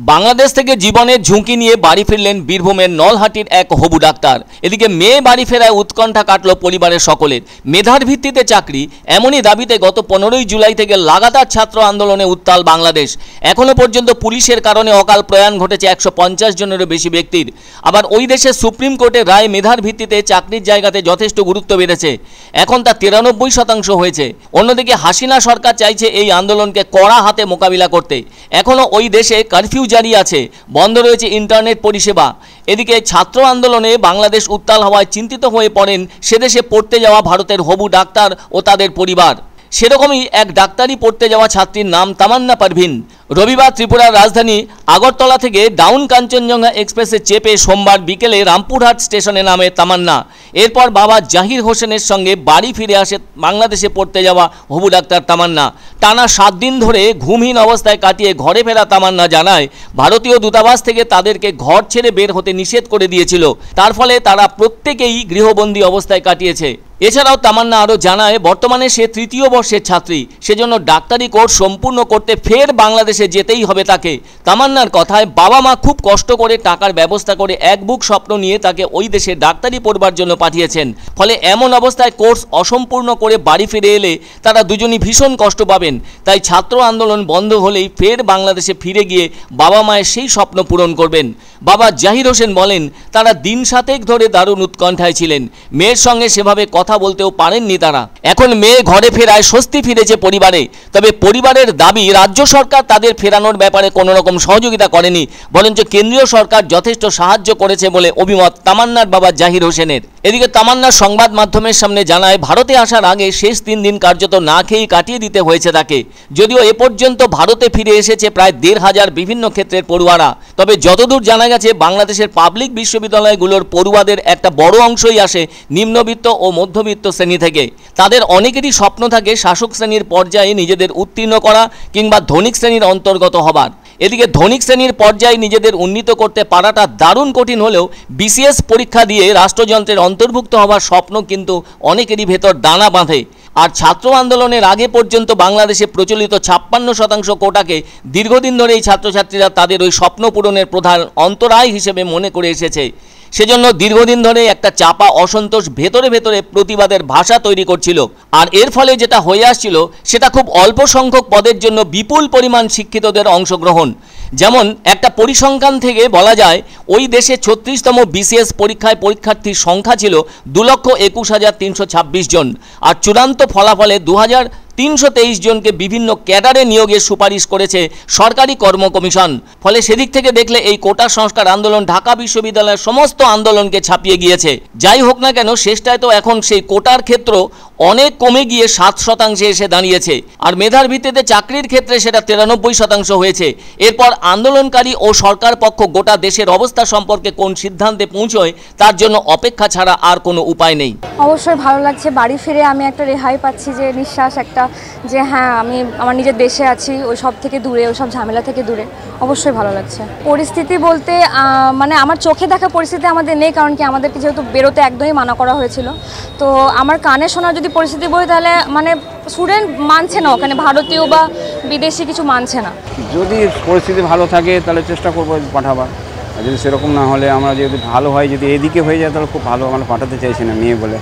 বাংলাদেশ থেকে জীবনের ঝুঁকি নিয়ে বাড়ি ফিরলেন বীরভূমের নলহাটির এক হবু ডাক্তার। এদিকে মেয়ে বাড়ি ফেরায় উৎকণ্ঠা কাটল পরিবারের সকলের। মেধার ভিত্তিতে চাকরি, এমনই দাবিতে গত 15ই জুলাই থেকে লাগাতার ছাত্র আন্দোলনে উত্তাল বাংলাদেশ। এখনো পর্যন্ত পুলিশের কারণে অকাল প্রয়াণ ঘটেছে 150 জনেরও বেশি ব্যক্তির। আবার ওই দেশের সুপ্রিম কোর্টের রায় মেধার ভিত্তিতে চাকরির জায়গাতে যথেষ্ট গুরুত্ব বেড়েছে। এখন তা 93% হয়েছে। অন্যদিকে হাসিনা সরকার চাইছে এই আন্দোলনকে কড়া হাতে মোকাবিলা করতে। এখনো ওই দেশে কারফিউ জারি আছে, বন্ধ রয়েছে ইন্টারনেট পরিষেবা। এদিকে ছাত্র আন্দোলনে বাংলাদেশ উত্তাল হওয়ায় চিন্তিত হয়ে পড়েন সেদেশে পড়তে যাওয়া ভারতের হবু ডাক্তার ও তাদের পরিবার। সেরকমই এক ডাক্তারি পড়তে যাওয়া ছাত্রীর নাম তামান্না পারভিন। রবিবার ত্রিপুরার রাজধানী আগরতলা থেকে ডাউন কাঞ্চনজঙ্ঘা এক্সপ্রেসে চেপে সোমবার বিকেলে রামপুরহাট স্টেশনে নামে তামান্না। এরপর বাবা জাহির হোসেনের সঙ্গে বাড়ি ফিরে আসে বাংলাদেশে পড়তে যাওয়া হবু ডাক্তার তামান্না। টানা 7 দিন ধরে ঘুমহীন অবস্থায় কাটিয়ে ঘরে ফেরা তামান্না জানায়, ভারতীয় দূতাবাস থেকে তাদেরকে ঘর ছেড়ে বের হতে নিষেধ করে দিয়েছিল। তার ফলে তারা প্রত্যেকেই গৃহবন্দী অবস্থায় কাটিয়েছে। এছাড়াও তামান্না আরও জানায়, বর্তমানে সে 3য় বর্ষের ছাত্রী, সেজন্য ডাক্তারি কোর্স সম্পূর্ণ করতে ফের বাংলাদেশে যেতেই হবে তাকে। তামান্নার কথায়, বাবা মা খুব কষ্ট করে টাকার ব্যবস্থা করে এক বুক স্বপ্ন নিয়ে তাকে ওই দেশে ডাক্তারি পড়বার জন্য পাঠিয়েছেন। ফলে এমন অবস্থায় কোর্স অসম্পূর্ণ করে বাড়ি ফিরে এলে তারা দুজনই ভীষণ কষ্ট পাবেন। তাই ছাত্র আন্দোলন বন্ধ হলেই ফের বাংলাদেশে ফিরে গিয়ে বাবা মায়ের সেই স্বপ্ন পূরণ করবেন। বাবা জাহির হোসেন বলেন, তারা দিন 7 ধরে দারুণ উৎকণ্ঠায় ছিলেন। মেয়ের সঙ্গে সেভাবে কথা বলতেও পারেননি তারা। এখন মেয়ে ঘরে ফেরায় স্বস্তি ফিরেছে পরিবারে। তবে পরিবারের দাবি, রাজ্য সরকার তাদের ফেরানোর ব্যাপারে কোনো রকম সহযোগিতা করেনি, বরঞ্চ কেন্দ্রীয় সরকার যথেষ্ট সাহায্য করেছে বলে অভিমত তামান্নার বাবা জাহির হোসেনের। এদিকে তামান্না সংবাদ মাধ্যমের সামনে জানায়, ভারতে আসার আগে শেষ 3 দিন কার্যত না খেয়েই কাটিয়ে দিতে হয়েছে তাকে। যদিও এ পর্যন্ত ভারতে ফিরে এসেছে প্রায় 1,500 বিভিন্ন ক্ষেত্রের পড়ুয়ারা। তবে যতদূর জানা গেছে, বাংলাদেশের পাবলিক বিশ্ববিদ্যালয়গুলোর পড়ুয়াদের একটা বড় অংশই আসে নিম্নবিত্ত ও মধ্যবিত্ত শ্রেণী থেকে। তাদের অনেকেরই স্বপ্ন থাকে শাসক শ্রেণীর পর্যায়ে নিজেদের উত্তীর্ণ করা কিংবা ধনিক শ্রেণীর অন্তর্গত হবার। এদিকে ধনিক শ্রেণীর পর্যায়ে নিজেদের উন্নীত করতে পারাটা দারুণ কঠিন হলেও বিসিএস পরীক্ষা দিয়ে রাষ্ট্রযন্ত্রের অন্তর্ভুক্ত হওয়ার স্বপ্ন কিন্তু অনেকেরই ভেতর দানা বাঁধে। আর ছাত্র আন্দোলনের আগে পর্যন্ত বাংলাদেশে প্রচলিত 56% কোটাকে দীর্ঘদিন ধরে এই ছাত্রছাত্রীরা তাদের ওই স্বপ্ন পূরণের প্রধান অন্তরায় হিসেবে মনে করে এসেছে। সেজন্য দীর্ঘদিন ধরে একটা চাপা অসন্তোষ ভেতরে ভেতরে প্রতিবাদের ভাষা তৈরি করছিল। আর এর ফলে যেটা হয়ে আসছিল, সেটা খুব অল্প সংখ্যক পদের জন্য বিপুল পরিমাণ শিক্ষিতদের অংশগ্রহণ। যেমন একটা পরিসংখ্যান থেকে বলা যায়, ওই দেশে 36তম বিসিএস পরীক্ষায় পরীক্ষার্থীর সংখ্যা ছিল 2,21,326 জন। আর চূড়ান্ত ফলাফলে 2,323 জনকে বিভিন্ন ক্যাডারে নিয়োগের সুপারিশ করেছে সরকারি কর্ম কমিশন। ফলে সেদিক থেকে দেখলে এই কোটা সংস্কার আন্দোলন ঢাকা বিশ্ববিদ্যালয়ের সমস্ত আন্দোলনকে ছাপিয়ে গিয়েছে। যাই হোক না কেন, শেষটায় তো এখন সেই কোটার ক্ষেত্র অনেক কমে গিয়ে 7% এসে দাঁড়িয়েছে। আর মেধার ভিত্তিতে চাকরির ক্ষেত্রে সেটা 93% হয়েছে। এরপর আন্দোলনকারী ও সরকার পক্ষ গোটা দেশের অবস্থা সম্পর্কে কোন সিদ্ধান্তে পৌঁছয় তার জন্য অপেক্ষা ছাড়া আর কোনো উপায় নেই। অবশ্যই ভালো লাগছে, বাড়ি ফিরে আমি একটা রেহাই পাচ্ছি, যে নিঃশ্বাস একটা, যে হ্যাঁ আমি আমার নিজের দেশে আছি, ওই সব থেকে দূরে, ওই সব ঝামেলা থেকে দূরে। অবশ্যই ভালো লাগছে। পরিস্থিতি বলতে মানে আমার চোখে দেখা পরিস্থিতি আমাদের নেই, কারণ কি আমাদেরকে যেহেতু বেরোতে একদমই মানা করা হয়েছিল। তো আমার কানে শোনার যদি পরিস্থিতি বলি, তাহলে মানে স্টুডেন্ট মানছে না, ওখানে ভারতীয় বা বিদেশি কিছু মানছে না। যদি পরিস্থিতি ভালো থাকে তাহলে চেষ্টা করবো পাঠাবার, আর যদি সেরকম না হলে, আমরা যদি ভালো হয়, যদি এদিকে হয়ে যায় তাহলে খুব ভালো। আমরা পাঠাতে চাইছি না মেয়ে বলে।